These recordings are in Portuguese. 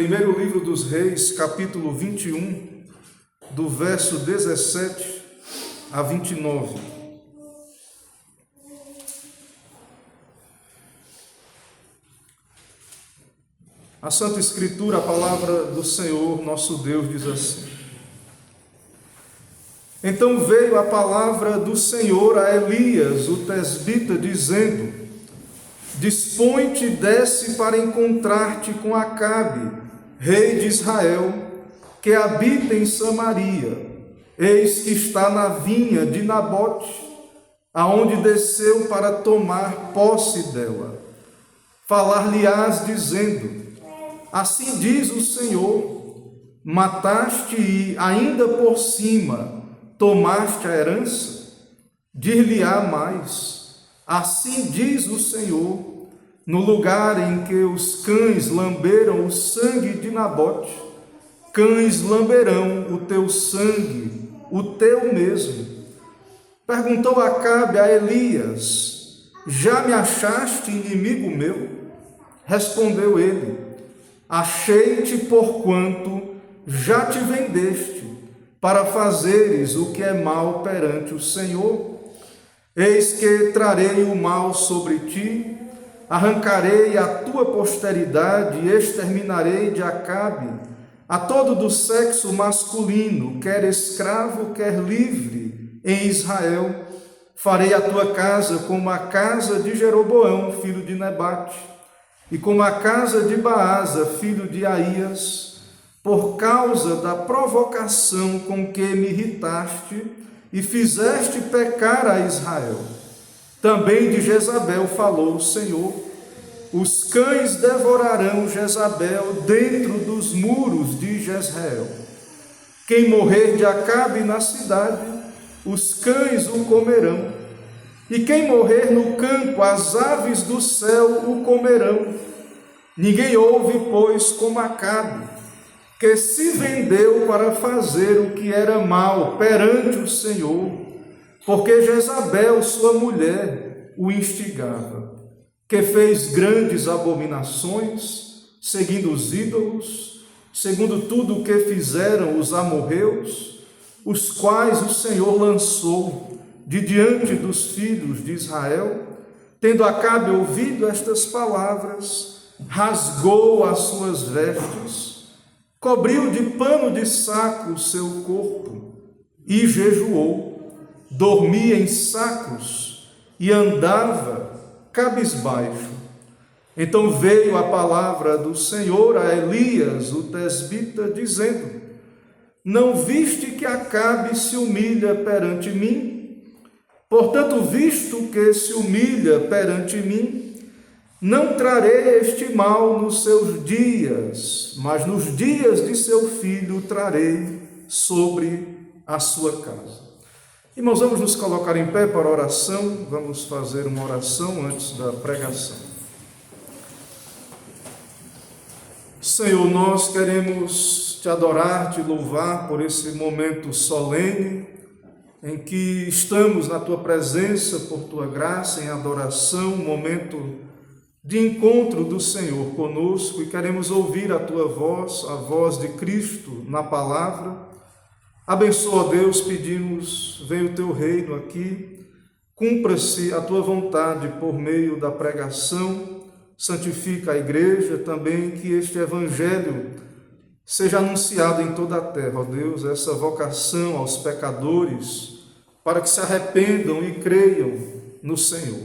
Primeiro livro dos Reis, capítulo 21, do verso 17 a 29. A Santa Escritura, a palavra do Senhor, nosso Deus, diz assim: Então veio a palavra do Senhor a Elias, o tesbita, dizendo: Dispõe-te e desce para encontrar-te com Acabe, rei de Israel, que habita em Samaria. Eis que está na vinha de Nabote, aonde desceu para tomar posse dela. Falar-lhe-ás dizendo: Assim diz o Senhor, mataste e ainda por cima tomaste a herança? Dir-lhe-á mais: Assim diz o Senhor, no lugar em que os cães lamberam o sangue de Nabote, cães lamberão o teu sangue, o teu mesmo. Perguntou Acabe a Elias: Já me achaste inimigo meu? Respondeu ele: Achei-te porquanto já te vendeste, para fazeres o que é mal perante o Senhor. Eis que trarei o mal sobre ti, arrancarei a tua posteridade e exterminarei de Acabe a todo do sexo masculino, quer escravo, quer livre, em Israel. Farei a tua casa como a casa de Jeroboão, filho de Nebate, e como a casa de Baasa, filho de Aías, por causa da provocação com que me irritaste e fizeste pecar a Israel. Também de Jezabel falou o Senhor: Os cães devorarão Jezabel dentro dos muros de Jezreel. Quem morrer de Acabe na cidade, os cães o comerão. E quem morrer no campo, as aves do céu o comerão. Ninguém houve, pois, como Acabe, que se vendeu para fazer o que era mal perante o Senhor, porque Jezabel, sua mulher, o instigava, que fez grandes abominações, seguindo os ídolos, segundo tudo o que fizeram os amorreus, os quais o Senhor lançou de diante dos filhos de Israel. Tendo Acabe ouvido estas palavras, rasgou as suas vestes, cobriu de pano de saco o seu corpo e jejuou, dormia em sacos e andava cabisbaixo. Então veio a palavra do Senhor a Elias, o tesbita, dizendo: Não viste que Acabe se humilha perante mim? Portanto, visto que se humilha perante mim, não trarei este mal nos seus dias, mas nos dias de seu filho trarei sobre a sua casa. Irmãos, vamos nos colocar em pé para a oração. Vamos fazer uma oração antes da pregação. Senhor, nós queremos te adorar, te louvar por esse momento solene em que estamos na tua presença, por tua graça, em adoração, um momento de encontro do Senhor conosco, e queremos ouvir a tua voz, a voz de Cristo na palavra. Abençoa, Deus, pedimos, venha o teu reino aqui, cumpra-se a tua vontade por meio da pregação, santifica a igreja também, que este evangelho seja anunciado em toda a terra, ó Deus, essa vocação aos pecadores, para que se arrependam e creiam no Senhor.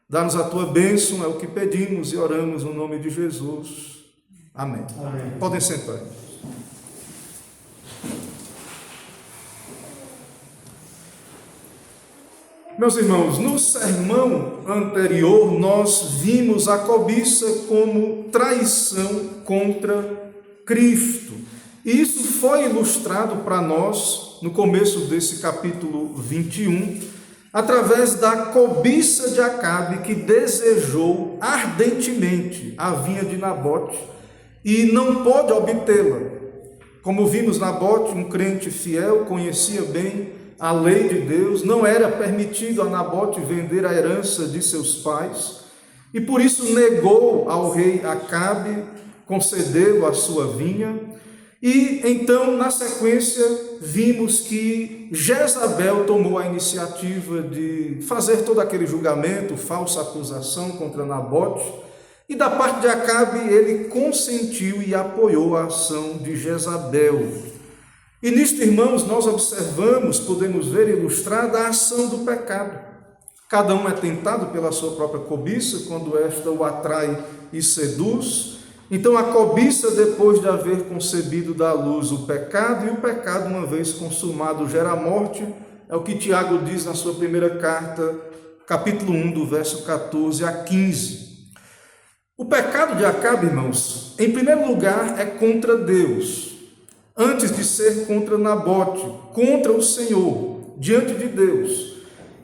Dá-nos a tua bênção, é o que pedimos e oramos no nome de Jesus. Amém. Amém. Podem sentar. Meus irmãos, no sermão anterior nós vimos a cobiça como traição contra Cristo. E isso foi ilustrado para nós no começo desse capítulo 21, através da cobiça de Acabe, que desejou ardentemente a vinha de Nabote e não pôde obtê-la. Como vimos, Nabote, um crente fiel, conhecia bem a lei de Deus, não era permitido a Nabote vender a herança de seus pais, e por isso negou ao rei Acabe concedê-lo a sua vinha. E então, na sequência, vimos que Jezabel tomou a iniciativa de fazer todo aquele julgamento, falsa acusação contra Nabote, e da parte de Acabe ele consentiu e apoiou a ação de Jezabel. E nisto, irmãos, nós observamos, podemos ver ilustrada a ação do pecado. Cada um é tentado pela sua própria cobiça, quando esta o atrai e seduz. Então, a cobiça, depois de haver concebido da luz o pecado, e o pecado, uma vez consumado, gera a morte, é o que Tiago diz na sua primeira carta, capítulo 1, do verso 14 a 15. O pecado de Acabe, irmãos, em primeiro lugar, é contra Deus, antes de ser contra Nabote, contra o Senhor, diante de Deus.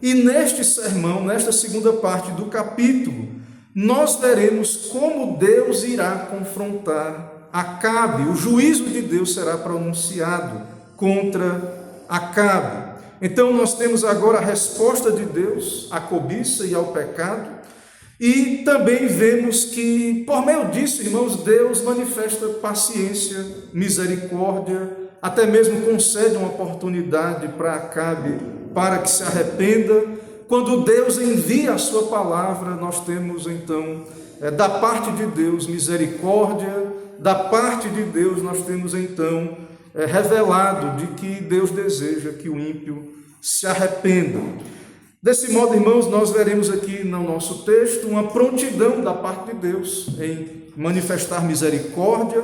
E neste sermão, nesta segunda parte do capítulo, nós veremos como Deus irá confrontar Acabe. O juízo de Deus será pronunciado contra Acabe. Então nós temos agora a resposta de Deus à cobiça e ao pecado. E também vemos que, por meio disso, irmãos, Deus manifesta paciência, misericórdia, até mesmo concede uma oportunidade para Acabe, para que se arrependa. Quando Deus envia a sua palavra, nós temos então, da parte de Deus, misericórdia, da parte de Deus nós temos então revelado de que Deus deseja que o ímpio se arrependa. Desse modo, irmãos, nós veremos aqui no nosso texto uma prontidão da parte de Deus em manifestar misericórdia.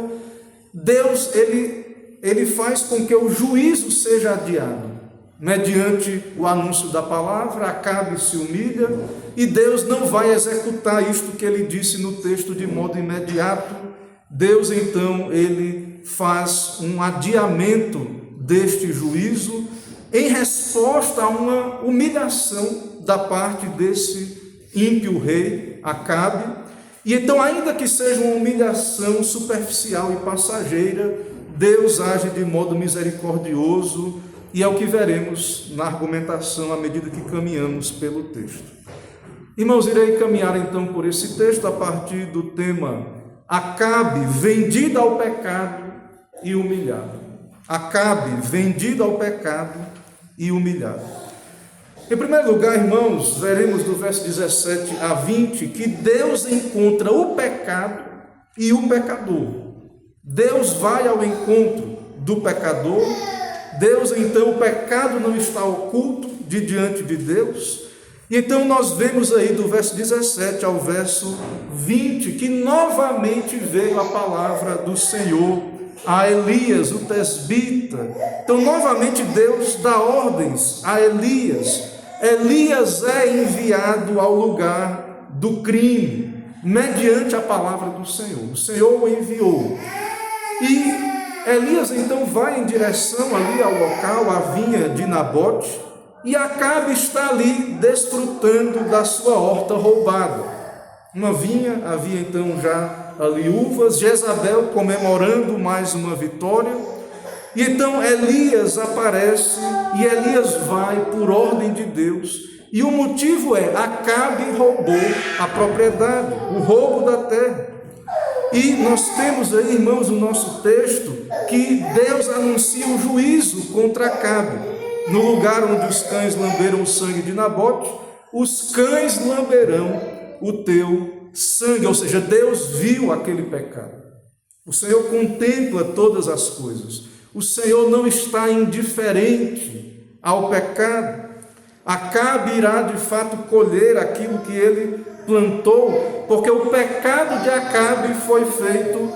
Deus, ele faz com que o juízo seja adiado. Mediante o anúncio da palavra, Acabe se humilha e Deus não vai executar isto que ele disse no texto de modo imediato. Deus, então, ele faz um adiamento deste juízo em resposta a uma humilhação da parte desse ímpio rei, Acabe. E então, ainda que seja uma humilhação superficial e passageira, Deus age de modo misericordioso, e é o que veremos na argumentação à medida que caminhamos pelo texto. Irmãos, irei caminhar então por esse texto a partir do tema Acabe, vendido ao pecado e humilhado. Acabe, vendido ao pecado e humilhado. Em primeiro lugar, irmãos, veremos do verso 17 a 20 que Deus encontra o pecado e o pecador. Deus vai ao encontro do pecador. Deus, então, o pecado não está oculto de diante de Deus. E então nós vemos aí do verso 17 ao verso 20 que novamente veio a palavra do Senhor a Elias, o tesbita. Então novamente Deus dá ordens a Elias. Elias é enviado ao lugar do crime, mediante a palavra do Senhor. O Senhor o enviou. E Elias então vai em direção ali ao local, à vinha de Nabote, e Acabe está ali desfrutando da sua horta roubada. Uma vinha, havia então já ali uvas, Jezabel comemorando mais uma vitória, e então Elias aparece, e Elias vai por ordem de Deus, e o motivo é, Acabe roubou a propriedade, o roubo da terra. E nós temos aí, irmãos, no nosso texto, que Deus anuncia o juízo contra Acabe. No lugar onde os cães lamberam o sangue de Nabote, os cães lamberão o teu sangue. Ou seja, Deus viu aquele pecado. O Senhor contempla todas as coisas. O Senhor não está indiferente ao pecado. Acabe irá de fato colher aquilo que ele plantou, porque o pecado de Acabe foi feito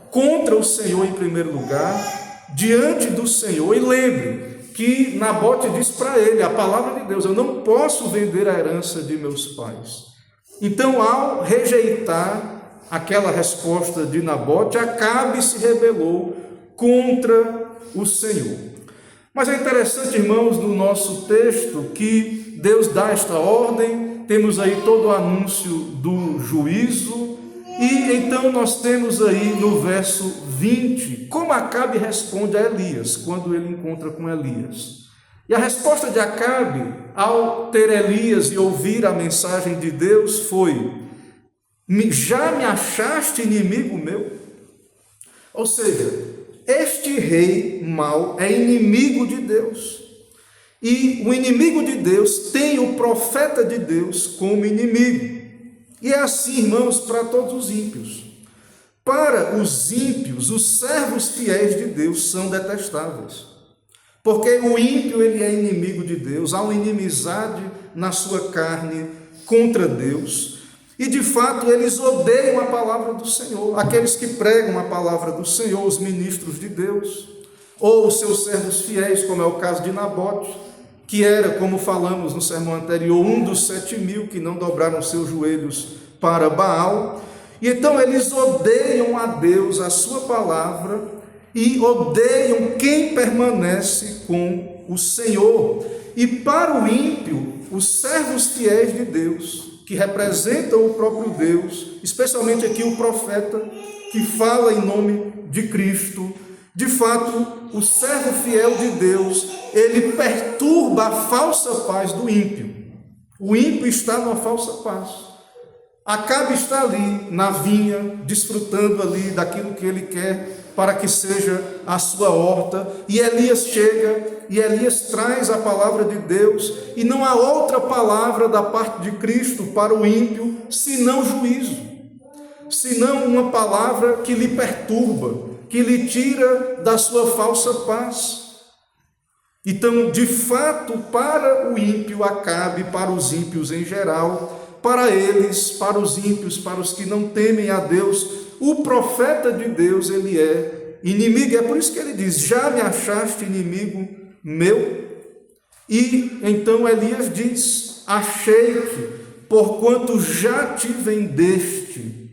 contra o Senhor em primeiro lugar, diante do Senhor. E lembre que Nabote diz para ele, a palavra de Deus, eu não posso vender a herança de meus pais. Então, ao rejeitar aquela resposta de Nabote, Acabe se rebelou contra o Senhor. Mas é interessante, irmãos, no nosso texto, que Deus dá esta ordem. Temos aí todo o anúncio do juízo, e então nós temos aí no verso 20, como Acabe responde a Elias, quando ele encontra com Elias. E a resposta de Acabe, ao ter Elias e ouvir a mensagem de Deus, foi: já me achaste inimigo meu? Ou seja, este rei mau é inimigo de Deus. E o inimigo de Deus tem o profeta de Deus como inimigo. E é assim, irmãos, para todos os ímpios. Para os ímpios, os servos fiéis de Deus são detestáveis. Porque o ímpio, ele é inimigo de Deus, há uma inimizade na sua carne contra Deus. E de fato, eles odeiam a palavra do Senhor. Aqueles que pregam a palavra do Senhor, os ministros de Deus, ou os seus servos fiéis, como é o caso de Nabote, que era, como falamos no sermão anterior, um dos 7.000 que não dobraram seus joelhos para Baal. E então eles odeiam a Deus, a sua palavra, e odeiam quem permanece com o Senhor. E para o ímpio, os servos fiéis de Deus, que representam o próprio Deus, especialmente aqui o profeta, que fala em nome de Cristo, de fato, o servo fiel de Deus, ele perturba a falsa paz do ímpio. O ímpio está numa falsa paz. Acabe está ali na vinha, desfrutando ali daquilo que ele quer para que seja a sua horta. E Elias chega, e Elias traz a palavra de Deus, e não há outra palavra da parte de Cristo para o ímpio, senão juízo, senão uma palavra que lhe perturba, que lhe tira da sua falsa paz. Então, de fato, para o ímpio Acabe, para os ímpios em geral, para eles, para os ímpios, para os que não temem a Deus, o profeta de Deus, ele é inimigo. É por isso que ele diz: já me achaste inimigo meu? E então Elias diz: achei-te, porquanto já te vendeste,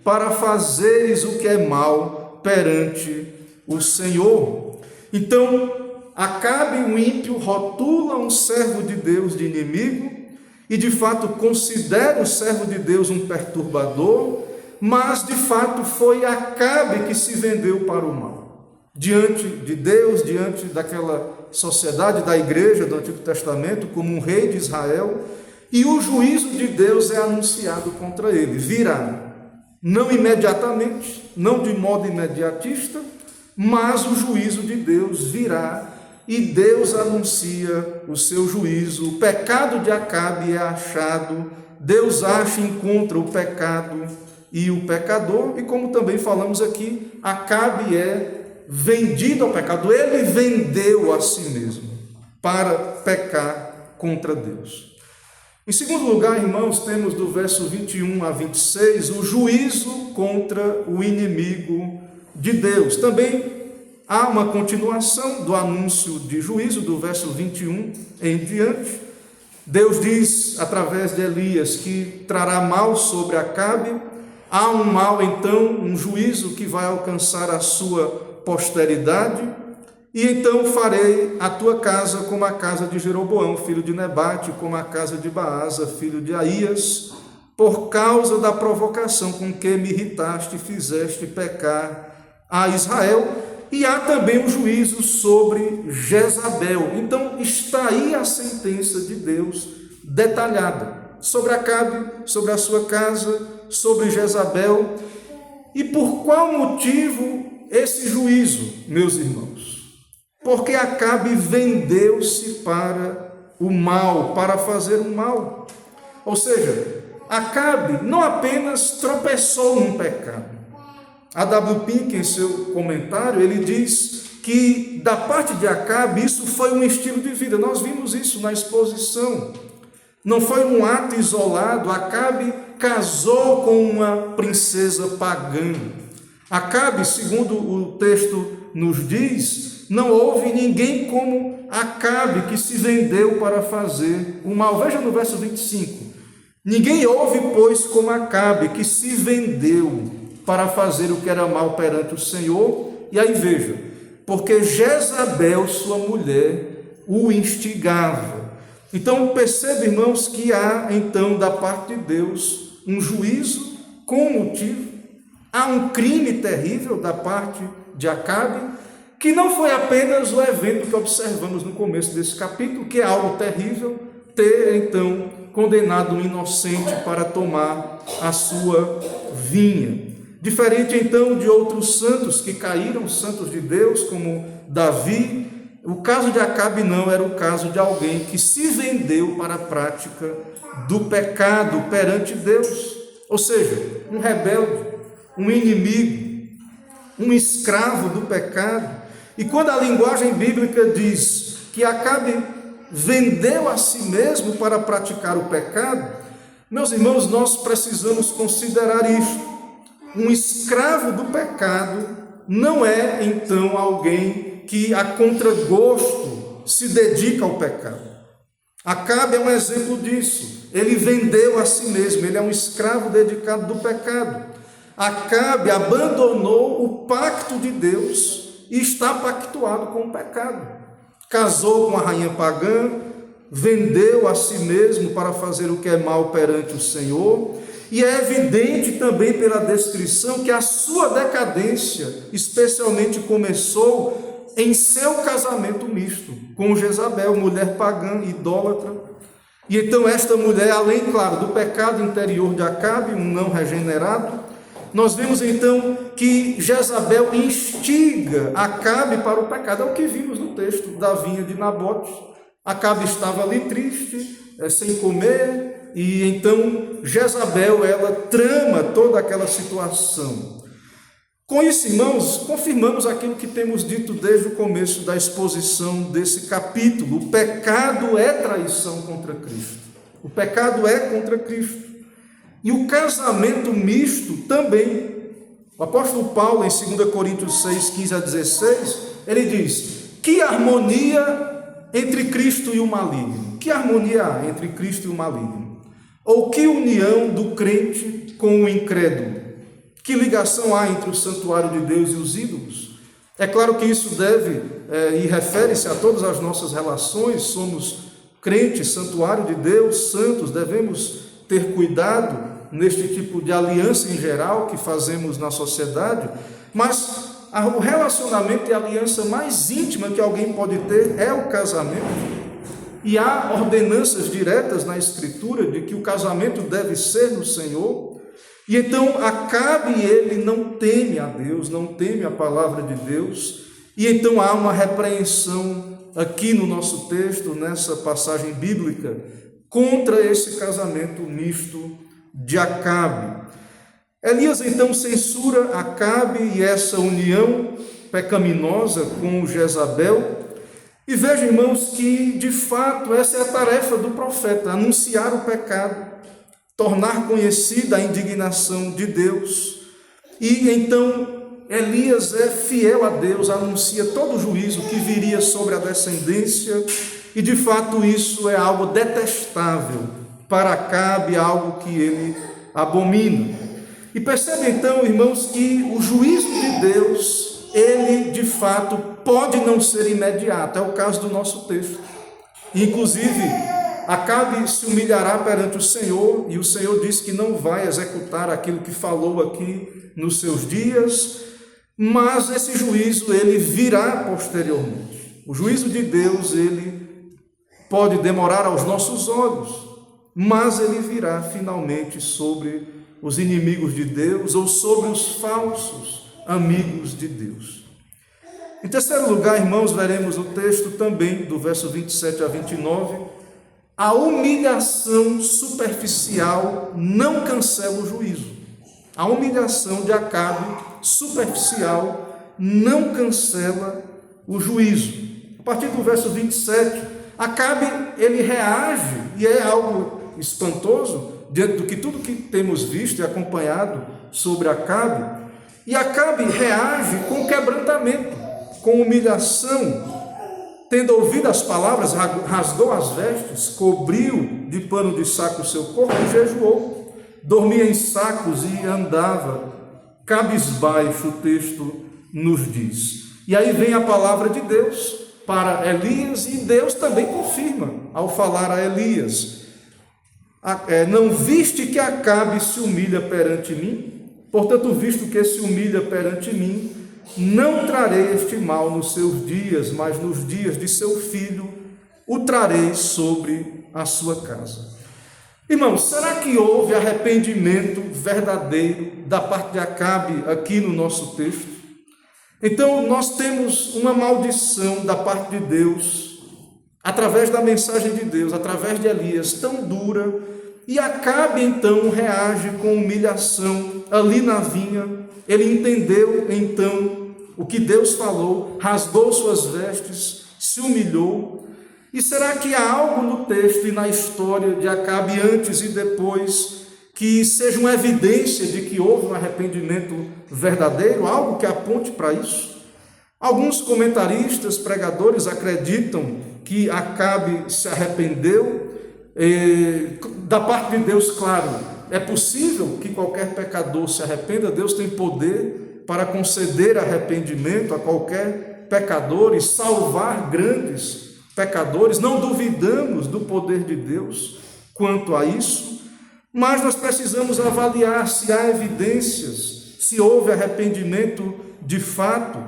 para fazeres o que é mal perante o Senhor. Então, Acabe, um ímpio, rotula um servo de Deus de inimigo, e de fato considera o servo de Deus um perturbador, mas de fato foi Acabe que se vendeu para o mal. Diante de Deus, diante daquela sociedade da igreja do Antigo Testamento, como um rei de Israel, e o juízo de Deus é anunciado contra ele. Virá, não imediatamente, não de modo imediatista, mas o juízo de Deus virá, e Deus anuncia o seu juízo. O pecado de Acabe é achado, Deus acha e encontra o pecado e o pecador, e como também falamos aqui, Acabe é vendido ao pecado, ele vendeu a si mesmo para pecar contra Deus. Em segundo lugar, irmãos, temos do verso 21 a 26 o juízo contra o inimigo de Deus. Também há uma continuação do anúncio de juízo, do verso 21 em diante. Deus diz, através de Elias, que trará mal sobre Acabe. Há um mal, então, um juízo que vai alcançar a sua posteridade. E então farei a tua casa como a casa de Jeroboão, filho de Nebate, como a casa de Baasa, filho de Aías, por causa da provocação com que me irritaste e fizeste pecar a Israel. E há também um juízo sobre Jezabel. Então está aí a sentença de Deus detalhada sobre Acabe, sobre a sua casa, sobre Jezabel. E por qual motivo esse juízo, meus irmãos? Porque Acabe vendeu-se para o mal, para fazer o mal. Ou seja, Acabe não apenas tropeçou num pecado. A W. Pink, em seu comentário, ele diz que da parte de Acabe isso foi um estilo de vida. Nós vimos isso na exposição. Não foi um ato isolado. Acabe casou com uma princesa pagã. Acabe, segundo o texto nos diz, não houve ninguém como Acabe que se vendeu para fazer o mal. Veja no verso 25. Ninguém houve, pois, como Acabe que se vendeu para fazer o que era mal perante o Senhor. E aí veja, porque Jezabel, sua mulher, o instigava. Então perceba, irmãos, que há então da parte de Deus um juízo com motivo. Há um crime terrível da parte de Acabe, que não foi apenas o evento que observamos no começo desse capítulo, que é algo terrível, ter então condenado um inocente para tomar a sua vinha. Diferente então de outros santos que caíram, santos de Deus, como Davi, o caso de Acabe não era o caso de alguém que se vendeu para a prática do pecado perante Deus. Ou seja, um rebelde, um inimigo, um escravo do pecado. E quando a linguagem bíblica diz que Acabe vendeu a si mesmo para praticar o pecado, meus irmãos, nós precisamos considerar isto. Um escravo do pecado não é, então, alguém que a contragosto se dedica ao pecado. Acabe é um exemplo disso. Ele vendeu a si mesmo, ele é um escravo dedicado do pecado. Acabe abandonou o pacto de Deus e está pactuado com o pecado. Casou com a rainha pagã, vendeu a si mesmo para fazer o que é mal perante o Senhor, e é evidente também pela descrição que a sua decadência especialmente começou em seu casamento misto com Jezabel, mulher pagã, idólatra. E então esta mulher, além, claro, do pecado interior de Acabe, um não regenerado, nós vemos então que Jezabel instiga Acabe para o pecado. É o que vimos no texto da vinha de Nabote. Acabe estava ali triste, sem comer, e então Jezabel, ela trama toda aquela situação. Com isso, irmãos, confirmamos aquilo que temos dito desde o começo da exposição desse capítulo. O pecado é traição contra Cristo. O pecado é contra Cristo. E o casamento misto também. O apóstolo Paulo, em 2 Coríntios 6, 15 a 16, ele diz: que harmonia entre Cristo e o maligno. Que harmonia há entre Cristo e o maligno? Ou que união do crente com o incrédulo? Que ligação há entre o santuário de Deus e os ídolos? É claro que isso deve e refere-se a todas as nossas relações. Somos crentes, santuário de Deus, santos, devemos ter cuidado neste tipo de aliança em geral que fazemos na sociedade, mas o relacionamento e a aliança mais íntima que alguém pode ter é o casamento. E há ordenanças diretas na Escritura de que o casamento deve ser no Senhor. E então Acabe, ele não teme a Deus, não teme a palavra de Deus, e então há uma repreensão aqui no nosso texto, nessa passagem bíblica, contra esse casamento misto de Acabe. Elias então censura Acabe e essa união pecaminosa com Jezabel, e veja, irmãos, que de fato essa é a tarefa do profeta, anunciar o pecado, tornar conhecida a indignação de Deus. E então Elias é fiel a Deus, anuncia todo o juízo que viria sobre a descendência, e de fato isso é algo detestável para Acabe, algo que ele abomina. E percebe então, irmãos, que o juízo de Deus, ele de fato pode não ser imediato. É o caso do nosso texto. Inclusive, Acabe se humilhará perante o Senhor, e o Senhor diz que não vai executar aquilo que falou aqui nos seus dias, mas esse juízo ele virá posteriormente. O juízo de Deus, ele pode demorar aos nossos olhos, mas ele virá finalmente sobre os inimigos de Deus ou sobre os falsos amigos de Deus. Em terceiro lugar, irmãos, veremos no texto também, do verso 27 a 29, a humilhação superficial não cancela o juízo. A humilhação de Acabe superficial não cancela o juízo. A partir do verso 27, Acabe, ele reage, e é algo espantoso, diante do que tudo que temos visto e acompanhado sobre Acabe, e Acabe reage com quebrantamento, com humilhação. Tendo ouvido as palavras, rasgou as vestes, cobriu de pano de saco o seu corpo e jejuou. Dormia em sacos e andava cabisbaixo, o texto nos diz. E aí vem a palavra de Deus para Elias, e Deus também confirma ao falar a Elias: não viste que Acabe se humilha perante mim? Portanto, visto que se humilha perante mim, não trarei este mal nos seus dias, mas nos dias de seu filho o trarei sobre a sua casa. Irmãos, será que houve arrependimento verdadeiro da parte de Acabe aqui no nosso texto? Então, nós temos uma maldição da parte de Deus, através da mensagem de Deus, através de Elias, tão dura, e Acabe então reage com humilhação ali na vinha. Ele entendeu então o que Deus falou, rasgou suas vestes, se humilhou. E será que há algo no texto e na história de Acabe antes e depois que seja uma evidência de que houve um arrependimento verdadeiro, algo que aponte para isso? Alguns comentaristas, pregadores acreditam que Acabe se arrependeu, da parte de Deus, claro, é possível que qualquer pecador se arrependa. Deus tem poder para conceder arrependimento a qualquer pecador e salvar grandes pecadores. Não duvidamos do poder de Deus quanto a isso, mas nós precisamos avaliar se há evidências, se houve arrependimento de fato,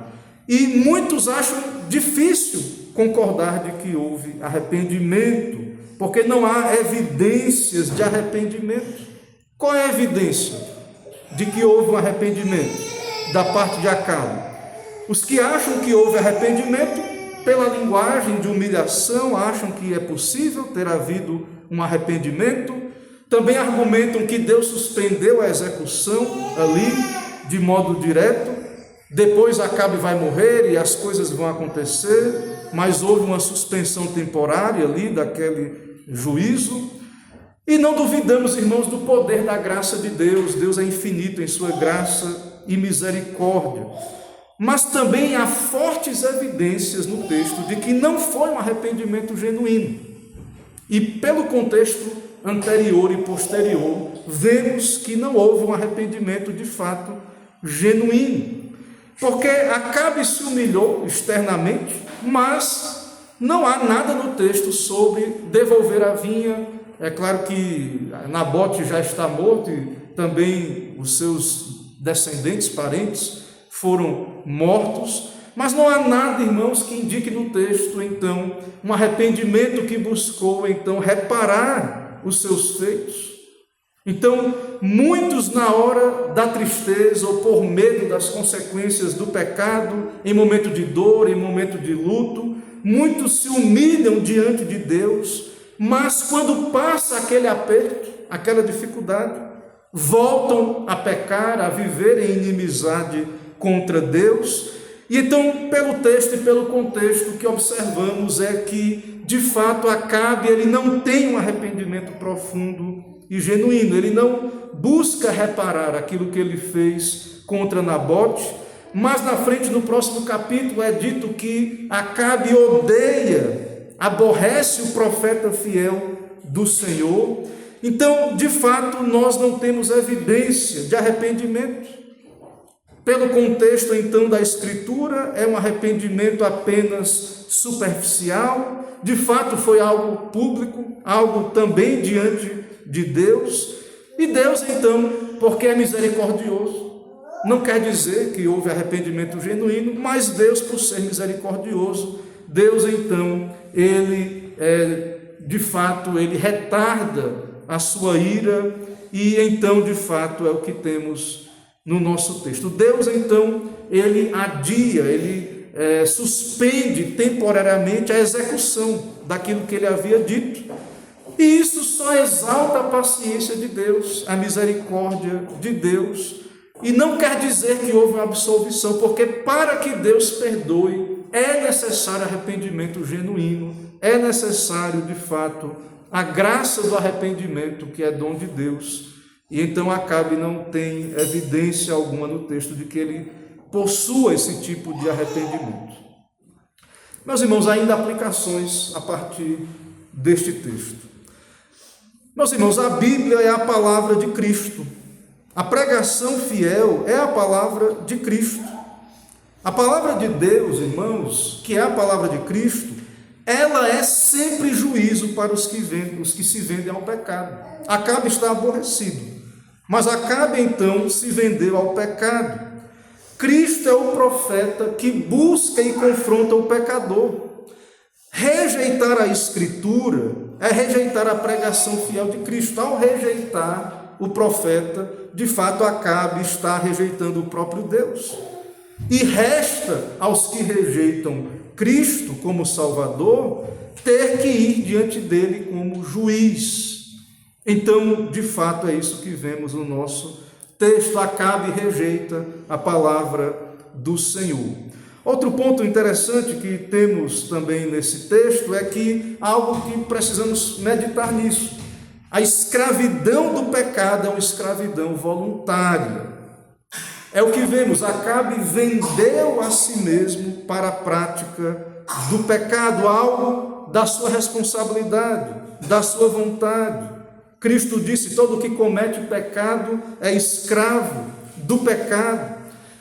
e muitos acham difícil concordar de que houve arrependimento, porque não há evidências de arrependimento. Qual é a evidência de que houve um arrependimento da parte de Acabe? Os que acham que houve arrependimento, pela linguagem de humilhação, acham que é possível ter havido um arrependimento. Também argumentam que Deus suspendeu a execução ali, de modo direto. Depois Acabe vai morrer e as coisas vão acontecer, mas houve uma suspensão temporária ali daquele juízo. E não duvidamos, irmãos, do poder da graça de Deus. Deus é infinito em sua graça e misericórdia. Mas também há fortes evidências no texto de que não foi um arrependimento genuíno. E pelo contexto anterior e posterior, vemos que não houve um arrependimento de fato genuíno. Porque Acabe se humilhou externamente, mas não há nada no texto sobre devolver a vinha. É claro que Nabote já está morto e também os seus descendentes, parentes, foram mortos, mas não há nada, irmãos, que indique no texto, então, um arrependimento que buscou, então, reparar os seus feitos. Então, muitos na hora da tristeza ou por medo das consequências do pecado, em momento de dor, em momento de luto, muitos se humilham diante de Deus, mas quando passa aquele aperto, aquela dificuldade, voltam a pecar, a viver em inimizade contra Deus. E então, pelo texto e pelo contexto, o que observamos é que, de fato, Acabe ele não tem um arrependimento profundo e genuíno. Ele não busca reparar aquilo que ele fez contra Nabote, mas na frente, no próximo capítulo, é dito que Acabe odeia, aborrece o profeta fiel do Senhor. Então, de fato, nós não temos evidência de arrependimento. Pelo contexto, então, da Escritura, é um arrependimento apenas superficial. De fato, foi algo público, algo também diante de Deus. E Deus, então, porque é misericordioso, não quer dizer que houve arrependimento genuíno, mas Deus, por ser misericordioso, Deus, então, ele, de fato, ele retarda a sua ira, e então, de fato, é o que temos no nosso texto. Deus, então, ele adia, ele suspende temporariamente a execução daquilo que ele havia dito. E isso só exalta a paciência de Deus, a misericórdia de Deus. E não quer dizer que houve uma absolvição, porque para que Deus perdoe, é necessário arrependimento genuíno, é necessário, de fato, a graça do arrependimento, que é dom de Deus. E então Acabe não tem evidência alguma no texto de que ele possua esse tipo de arrependimento. Meus irmãos, ainda aplicações a partir deste texto. Meus irmãos, a Bíblia é a palavra de Cristo. A pregação fiel é a palavra de Cristo. A palavra de Deus, irmãos, que é a palavra de Cristo, ela é sempre juízo para os que se vendem ao pecado. Acabe está aborrecido, mas Acabe então se vendeu ao pecado. Cristo é o profeta que busca e confronta o pecador. Rejeitar a Escritura é rejeitar a pregação fiel de Cristo. Ao rejeitar o profeta, de fato Acabe está rejeitando o próprio Deus. E resta aos que rejeitam Cristo como Salvador ter que ir diante dele como juiz. Então, de fato, é isso que vemos no nosso texto. Acabe rejeita a palavra do Senhor. Outro ponto interessante que temos também nesse texto é que algo que precisamos meditar nisso. A escravidão do pecado é uma escravidão voluntária. É o que vemos, Acabe vendeu a si mesmo para a prática do pecado, algo da sua responsabilidade, da sua vontade. Cristo disse, todo que comete pecado é escravo do pecado.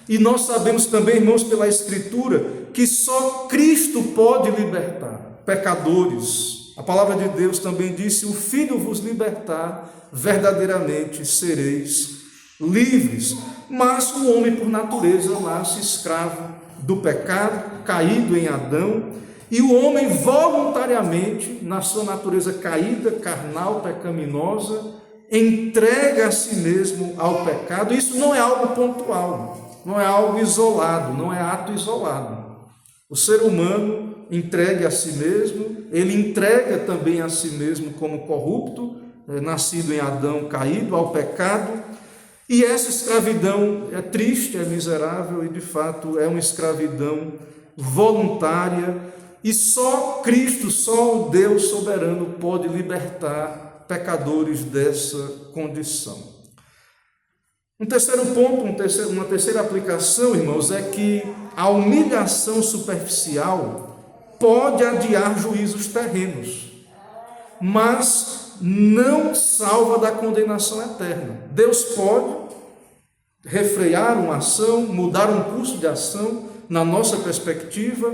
E nós sabemos também, irmãos, pela Escritura, que só Cristo pode libertar pecadores. A palavra de Deus também disse, o Filho vos libertar, verdadeiramente sereis livres. Mas o homem, por natureza, nasce escravo do pecado, caído em Adão, e o homem voluntariamente, na sua natureza caída, carnal, pecaminosa, entrega a si mesmo ao pecado. Isso não é algo pontual, não é algo isolado, não é ato isolado. O ser humano entrega a si mesmo, ele entrega também a si mesmo como corrupto, nascido em Adão caído, ao pecado. E essa escravidão é triste, é miserável e de fato é uma escravidão voluntária, e só Cristo, só o Deus soberano pode libertar pecadores dessa condição. Um terceiro ponto, uma terceira aplicação, irmãos, é que a humilhação superficial pode adiar juízos terrenos, mas não salva da condenação eterna. Deus pode refrear uma ação, mudar um curso de ação na nossa perspectiva.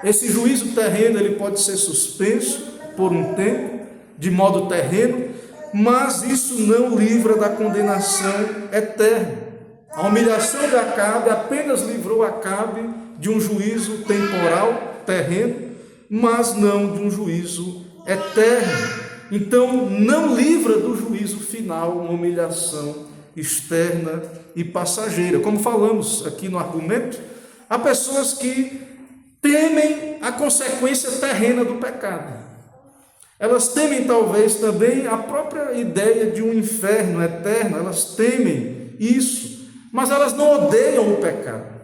Esse juízo terreno ele pode ser suspenso por um tempo, de modo terreno, mas isso não livra da condenação eterna. A humilhação de Acabe apenas livrou Acabe de um juízo temporal, terreno, mas não de um juízo eterno. Então, não livra do juízo final uma humilhação externa e passageira. Como falamos aqui no argumento, há pessoas que temem a consequência terrena do pecado. Elas temem talvez também a própria ideia de um inferno eterno, elas temem isso, mas elas não odeiam o pecado.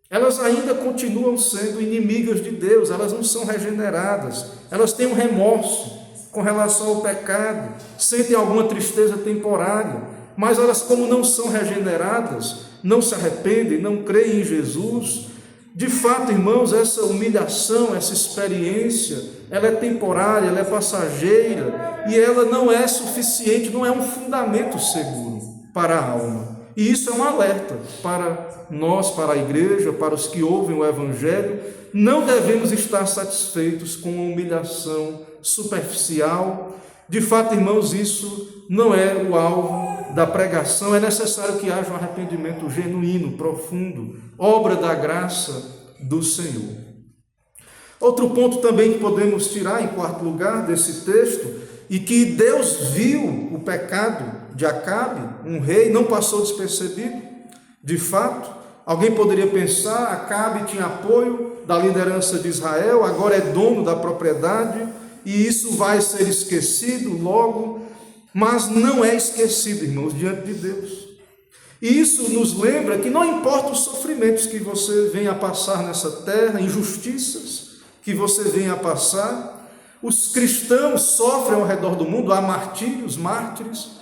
Elas ainda continuam sendo inimigas de Deus, elas não são regeneradas, elas têm um remorso com relação ao pecado, sentem alguma tristeza temporária, mas elas, como não são regeneradas, não se arrependem, não creem em Jesus. De fato, irmãos, essa humilhação, essa experiência, ela é temporária, ela é passageira, e ela não é suficiente, não é um fundamento seguro para a alma. E isso é um alerta para nós, para a igreja, para os que ouvem o Evangelho. Não devemos estar satisfeitos com uma humilhação superficial. De fato, irmãos, isso não é o alvo da pregação. É necessário que haja um arrependimento genuíno, profundo, obra da graça do Senhor. Outro ponto também que podemos tirar, em quarto lugar, desse texto, e que Deus viu o pecado de Acabe, um rei, não passou despercebido. De fato, alguém poderia pensar, Acabe tinha apoio da liderança de Israel, agora é dono da propriedade, e isso vai ser esquecido logo, mas não é esquecido, irmãos, diante de Deus. E isso nos lembra que não importa os sofrimentos que você venha a passar nessa terra, injustiças que você venha a passar, os cristãos sofrem ao redor do mundo, há martírios, mártires.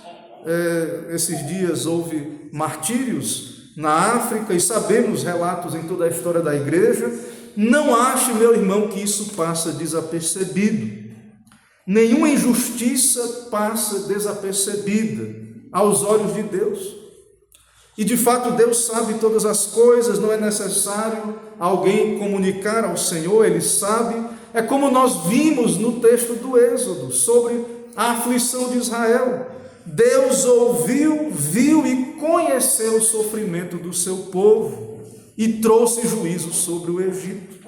Esses dias houve martírios na África e sabemos relatos em toda a história da igreja. Não ache, meu irmão, que isso passa desapercebido. Nenhuma injustiça passa desapercebida aos olhos de Deus. E de fato Deus sabe todas as coisas, não é necessário alguém comunicar ao Senhor, Ele sabe. É como nós vimos no texto do Êxodo, sobre a aflição de Israel. Deus ouviu, viu e conheceu o sofrimento do seu povo e trouxe juízo sobre o Egito.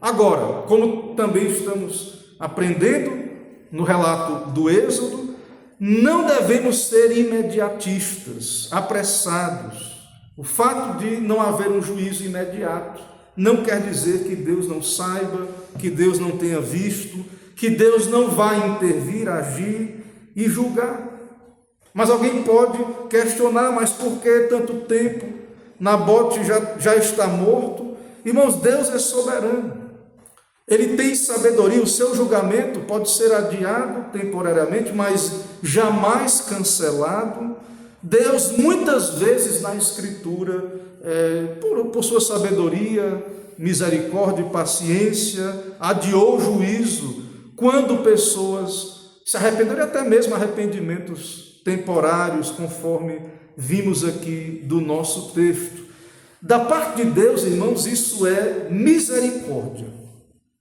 Agora, como também estamos aprendendo, no relato do Êxodo, não devemos ser imediatistas, apressados. O fato de não haver um juízo imediato não quer dizer que Deus não saiba, que Deus não tenha visto, que Deus não vai intervir, agir e julgar. Mas alguém pode questionar, mas por que tanto tempo? Nabote já está morto. Irmãos, Deus é soberano. Ele tem sabedoria, o seu julgamento pode ser adiado temporariamente, mas jamais cancelado. Deus, muitas vezes na Escritura, por sua sabedoria, misericórdia e paciência, adiou o juízo quando pessoas se arrependeram, até mesmo arrependimentos temporários, conforme vimos aqui do nosso texto. Da parte de Deus, irmãos, isso é misericórdia.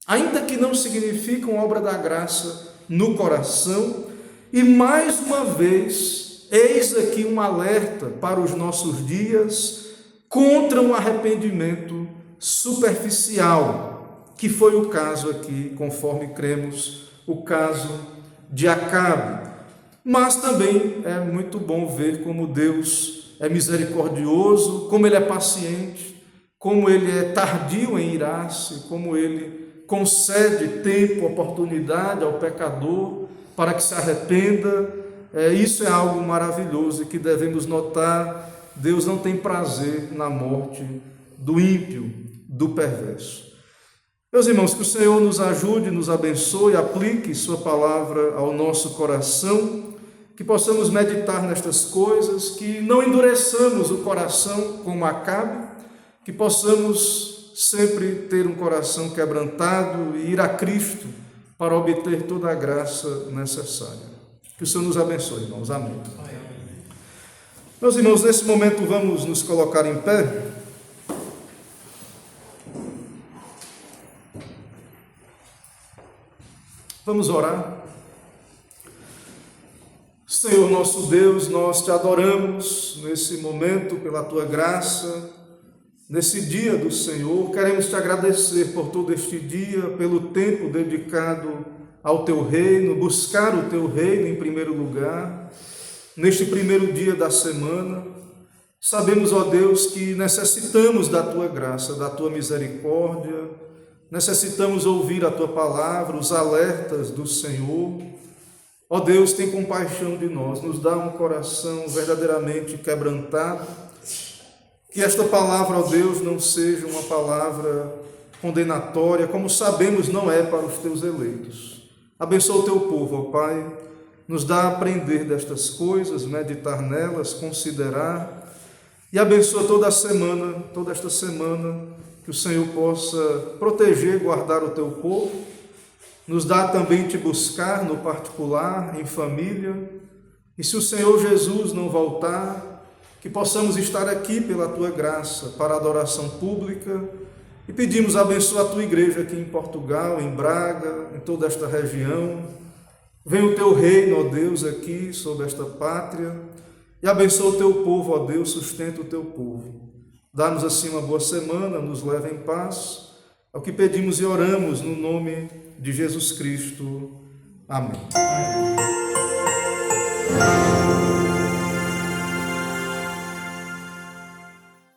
Ainda que não significam obra da graça no coração, e mais uma vez, eis aqui um alerta para os nossos dias contra um arrependimento superficial, que foi o caso aqui, conforme cremos, o caso de Acabe. Mas também é muito bom ver como Deus é misericordioso, como Ele é paciente, como Ele é tardio em irar-se, como Ele concede tempo, oportunidade ao pecador para que se arrependa. Isso é algo maravilhoso e que devemos notar. Deus não tem prazer na morte do ímpio, do perverso. Meus irmãos, que o Senhor nos ajude, nos abençoe, aplique sua palavra ao nosso coração, que possamos meditar nestas coisas, que não endureçamos o coração como Acabe, que possamos sempre ter um coração quebrantado e ir a Cristo para obter toda a graça necessária. Que o Senhor nos abençoe, irmãos. Amém. Meus irmãos, nesse momento vamos nos colocar em pé. Vamos orar. Senhor nosso Deus, nós te adoramos nesse momento pela tua graça. Nesse dia do Senhor, queremos te agradecer por todo este dia, pelo tempo dedicado ao teu reino, buscar o teu reino em primeiro lugar, neste primeiro dia da semana. Sabemos, ó Deus, que necessitamos da tua graça, da tua misericórdia, necessitamos ouvir a tua palavra, os alertas do Senhor. Ó Deus, tem compaixão de nós, nos dá um coração verdadeiramente quebrantado. Que esta palavra, ó Deus, não seja uma palavra condenatória, como sabemos não é para os teus eleitos. Abençoa o teu povo, ó Pai, nos dá a aprender destas coisas, meditar nelas, considerar, e abençoa toda esta semana, que o Senhor possa proteger, guardar o teu povo, nos dá também te buscar no particular, em família, e se o Senhor Jesus não voltar, que possamos estar aqui pela tua graça para a adoração pública e pedimos abençoa a tua igreja aqui em Portugal, em Braga, em toda esta região. Venha o teu reino, ó Deus, aqui sobre esta pátria e abençoa o teu povo, ó Deus, sustenta o teu povo. Dá-nos assim uma boa semana, nos leva em paz. É o que pedimos e oramos no nome de Jesus Cristo. Amém.